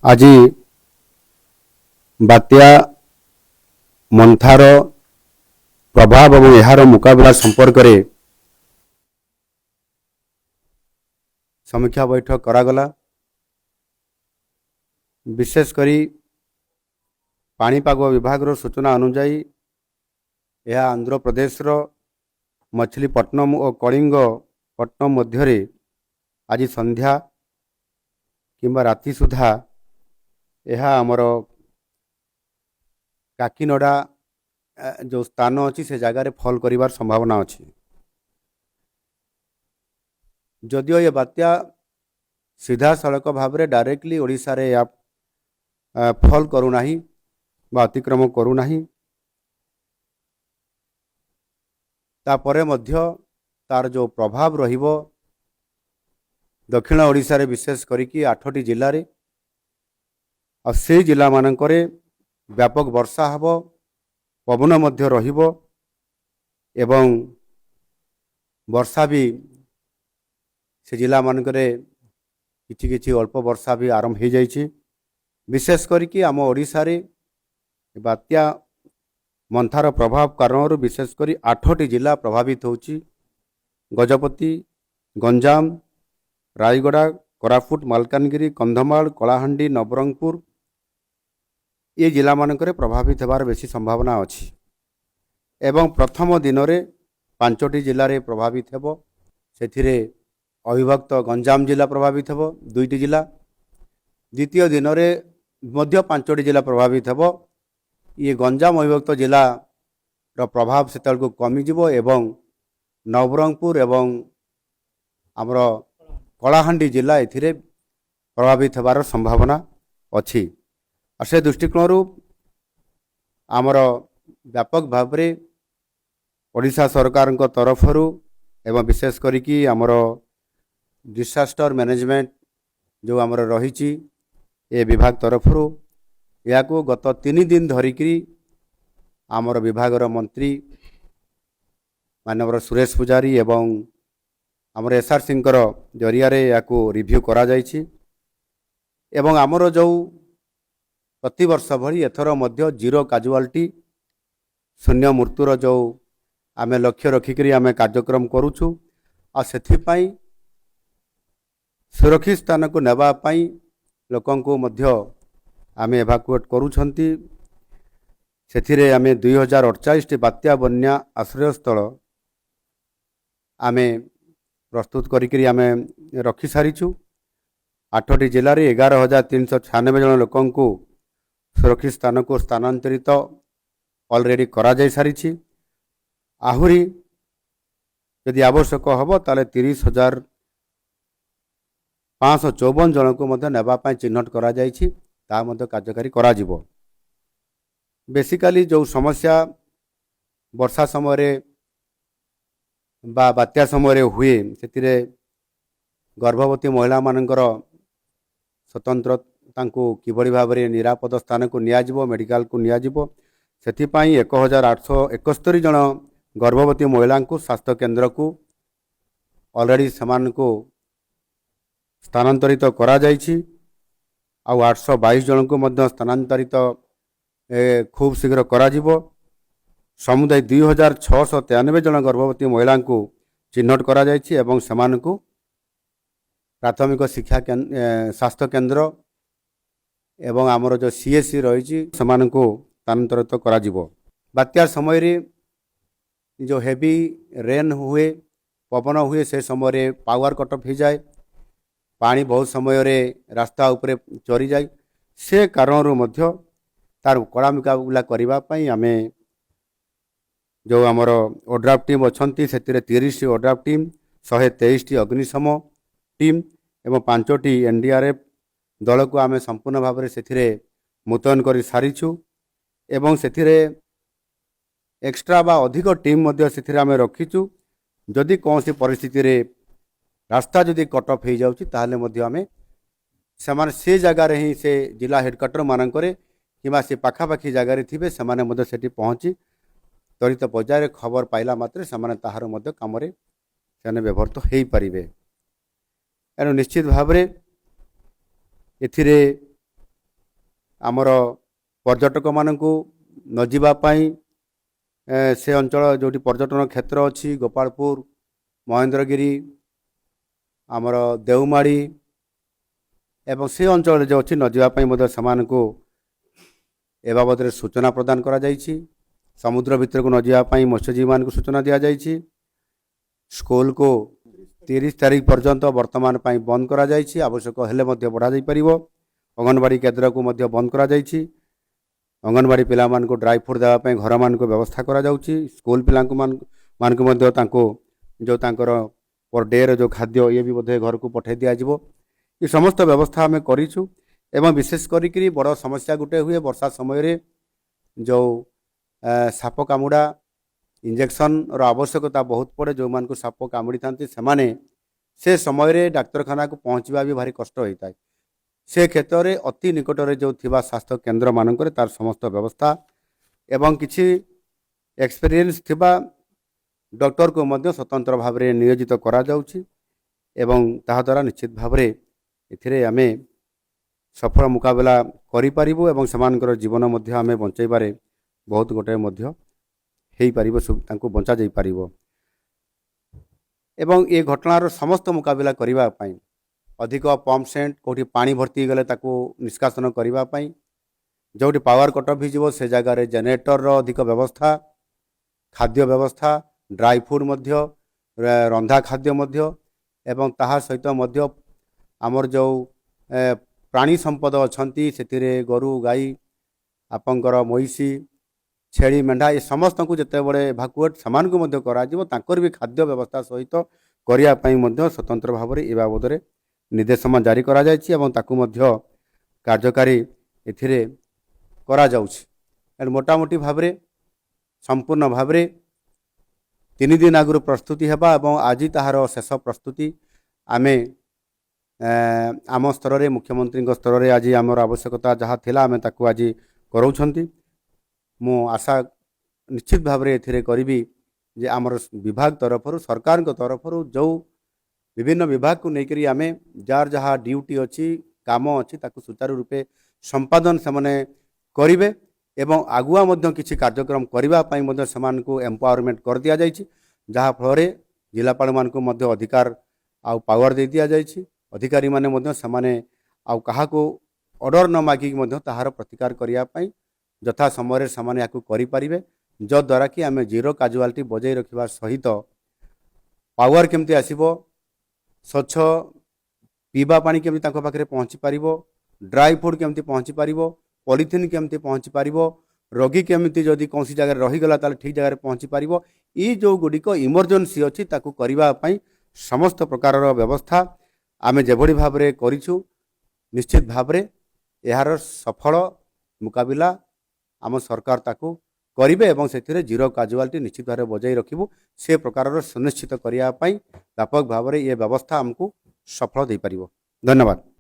आज बात्या मंथार प्रभाव और यार मुकाबला संपर्क में समीक्षा बैठक करागला। विशेषकर पाणीपाग विभाग सूचना अनुजाई यह आंध्र प्रदेश मछलीपट्टनम और कलिंगपट्टनम मध्य आज संध्या किंबा राति सुधा यह आमर काकीनडा जो स्थान अच्छी से जगार फल करिवार संभावना अच्छी। जदियो ये बात्या सीधा सड़क भाव में डायरेक्टली ओडिशा रे या फल करूना बा अतिक्रम करूना तापरे मध्य तार जो प्रभाव रहिबो दक्षिण ओडिशा रे विशेष करिकी 8टी जिल्ला रे और से जिला मानकरे व्यापक वर्षा हबो, पवन मध्य रहिबो एवं वर्षा भी से जिला मानकरे किछि किछि अल्प वर्षा भी आरंभ हो जाइछि। विशेष करिकी आम ओडिशा रे बात्या मंथार प्रभाव कारण विशेष करी 8टी जिला प्रभावित होछि। गजपति, गंजाम, रायगड़ा, कोरापुट, मालकानगिरी, कंधमाल, कलाहांडी, नवरंगपुर ये जिला मानकरे प्रभावित होबार बेसी संभावना अछि। एवं प्रथम दिन में 5टी जिले में प्रभावित हेबो। सेथिरे अविभक्त गंजाम जिला प्रभावित हेबो 2टी जिला। द्वितीय दिन में मध्य 5टी जिला प्रभावित हेबो। ये गंजाम अविभक्त जिला रो प्रभाव सेतल को कमी जिवो एवं नवरंगपुर एवं आमर कलाहांडी जिला एथिरे प्रभावित होबार संभावना अछि। और से दृष्टिकोण आमर व्यापक भाव में ओडिशा सरकार तरफ एवं विशेष करिकी आमर डिसास्टर मैनेजमेंट जो आमर रही ए विभाग तरफ या को गत 3 दिन धरिकी आमर विभागर मंत्री मानवर सुरेश पुजारी एवं आमर एसआर सिंह जरिया या रिव्यू करा जाइछि। एवं आमर जो प्रति वर्ष भली एथर मध्य जीरो काजुआलिटी शून्य मृत्युर जो आमे लक्ष्य रखिकरी आमे कार्यक्रम करूछु आ सेथिपाई सुरक्षित स्थान को नेबा पाई लोकन को मध्य आमे एवाकुएट करूछंती। सेथिरे आमे 2048 बात्या बन्या आश्रय स्थल आमे प्रस्तुत करिकरी आमे रखि सारिछु। 8टी जिले में 11,396 जन लोकन को सुरक्षित स्थान को स्थानांतरित ऑलरेडी करा जाय सारिछि। आहुरी यदि आवश्यक हम ताले 30,554 जन को मध्य नेबा पाई चिन्हट करा जायछि ता मध्य कार्यकारी करा जिवो। बेसिकली जो समस्या वर्षा समय बा बात्या समय हुए सेतिरे गर्भवती महिला मानकर स्वतंत्र तांको किभली भाव में निरापद स्थान को नियाजिवो मेडिकल को नियाजिवो सेथिपाई 1,871 जन गर्भवती महिला को स्वास्थ्य केंद्र को ऑलरेडी समान को स्थानांतरित करा जाइछि। आ 822 जन को मध्य स्थानांतरित खूब शीघ्र करा जिवो। समुदाय 2,693 जन गर्भवती महिला को चिन्हट करा जाइछि एवं समान को प्राथमिक शिक्षा स्वास्थ्य केंद्र एवं आमर जो सीएससी रही समान को स्थानांतरित करा जिवो। बात्या समय रे जो हेवी रेन हुए पवन हुए से समय पावर कट ऑफ हो जाए, पानी बहुत समय रे रास्ता उपरे चरी जाए। से कारण मध्य तार कड़ा मुकाबला करबा पई आमे जो आमर ओड्राफ टीम अच्छी से 30 ओड्राफ टीम 123 अग्निशम टीम एवं 5टी एनडीआरएफ दल को आमे संपूर्ण भाव में से मुतयन कर सारीछु। एवं से एक्स्ट्रा बा अधिक टीम मध्य से आमे रखीचु। जदि कौन सी परिस्थिति रे रास्ता जदि कट ऑफ हो जाउछि ताहले मध्य आमे समान से जगार ही से जिला हेडक्वार्टर मानकरे किंबा से पाखापाखी जगार थे से पहुँची त्वरित पर्यायर खबर पाइला मात्रे से ताहार मध्य काम से व्यवहृत हो पारे। एणु निश्चित भाव में एथिरे आमर पर्यटक मानू न जावाई से अंचल जो पर्यटन क्षेत्र अच्छी गोपालपुर महेंद्रगिरी आमर देवमाड़ी एवं से अंचल जो अच्छी न जावाई से ए बाबद सूचना प्रदान करा जायछि। समुद्र भितर को न जावाई मत्स्यजीवी मान सूचना दि जायछि। स्कूल को 30 तारीख पर्यंत वर्तमान बंद करा जायछि। आवश्यक हेले मध्य बढ़ा जाई परिबो। अंगनवाड़ी केन्द्र को मध्य बंद करा जायछि। अंगनवाड़ी पिला मान को ड्राई फ्रूट देवा पई घर मान को व्यवस्था करा जाउछि। स्कूल पिला मान को मध्य तांको जो तांकर पर डे रो जो खाद्य ये भी बोधे घर को पठे दिया जिवो। ये समस्त व्यवस्था आम करिछु। एवं विशेष करी बड़ समस्या गुटे हुए वर्षा समय रे जो साप कामुड़ा इंजेक्शन रो आवश्यकता बहुत पड़े। जो मान को साप कामुड़ी थांती से समय रे डाक्तरखाना को पहुँचवा भी भारी कष्ट होता है। से क्षेत्र में अति निकट में जो थिबा स्वास्थ्य केन्द्र मानक तार समस्त व्यवस्था एवं किसी एक्सपीरियंस थिबा डॉक्टर को मध्य स्वतंत्र भाव में नियोजित करा जाउछि। एवं ताहा द्वारा निश्चित भाव में एथिरे आमे सफल मुकाबला करि परिबु एवं समानकर जीवन मध्य आमे बंचाइबारे बहुत गोटे मध्य हेई परिबो तांको बंचा जाई परिबो। एवं ये घटनार समस्त मुकाबला करिबा पई अधिक पंप सेट कोठी पानी भर्ती गले ताको निष्कासन करिबा पई जोटी पावर कट भी जीवो से जगह रे जनरेटर रो अधिक व्यवस्था खाद्य व्यवस्था ड्राई फ्रूट मध्य रंधा खाद्य मध्य एवं ताहा सहित मध्य आमर जो प्राणी संपद अच्छी से गोरु गाई आपंकर महिषी छेली मेढ़ा ये समस्त को जिते बड़े एभाकुएट सामान को मध्य करा जिवो तांकर भी खाद्य व्यवस्था सहित करिया पई मध्य स्वतंत्र भाव में ए बाबद निर्देशमा जारी करा जायछि एवं ताकू मध्य कार्यकारी एथिरे करा जाउछि। मोटामोटी भाव में संपूर्ण भाव में 3 दिन आगु प्रस्तुति हेबा एवं आज ताहार शेष प्रस्तुति आमे आम स्तर में मुख्यमंत्री स्तर में आज आमर आवश्यकता जहाँ थिला आमे ताकू आज कराउछंती। मु आशा निश्चित भाव में एथिरे करिबी जे आमर विभाग तरफ सरकार तरफ जो विभिन्न विभाग को लेकर आमे जार जहाँ ड्यूटी अच्छी काम अच्छी ताकू सुचारू रूपे संपादन से माने करिवे एवं आगुआ मध्य किछि कार्यक्रम करिबा पई मध्य समान को एम्पावरमेंट कर दिया जायछि। जहाँ फल जिलापाल मान को मध्य अधिकार आउ पावर दे दिया जायछि। अधिकारी माने मध्य समाने आउ कहा को ऑर्डर न मागिक मध्य ताहार प्रतिकार करिया पई यथा समय समाने याकू करि परिबे जो द्वारा कि आमे जीरो काजुआलिटी बजाई रखिबा सहित पावर केमती आसीबो स्वच्छ पीवा पानी केमती तांको पाखरे पहुँची पारिबो ड्राई फ्रूट केमती पहुँची पारिबो पॉलिथिन केमती पहुँची पारिबो रोगी केमती जदि कौन जगह रहीगला ताले ठीक जगह पहुँची पारिबो ई जो गुड़िक इमरजेंसी अच्छी ताकू करिबा पई समस्त प्रकार व्यवस्था आमे जेभଳି भाबरे करिछु। निश्चित भाबरे यार सफल मुकाबिला आम सरकार ताकू करिबे एवं सेथिरे जीरो काजुआलिटी निश्चित भाव बजाई रखिबु से प्रकार सुनिश्चित करिया पई व्यापक भाव में ये व्यवस्था आमको सफल दे पारिबो। धन्यवाद।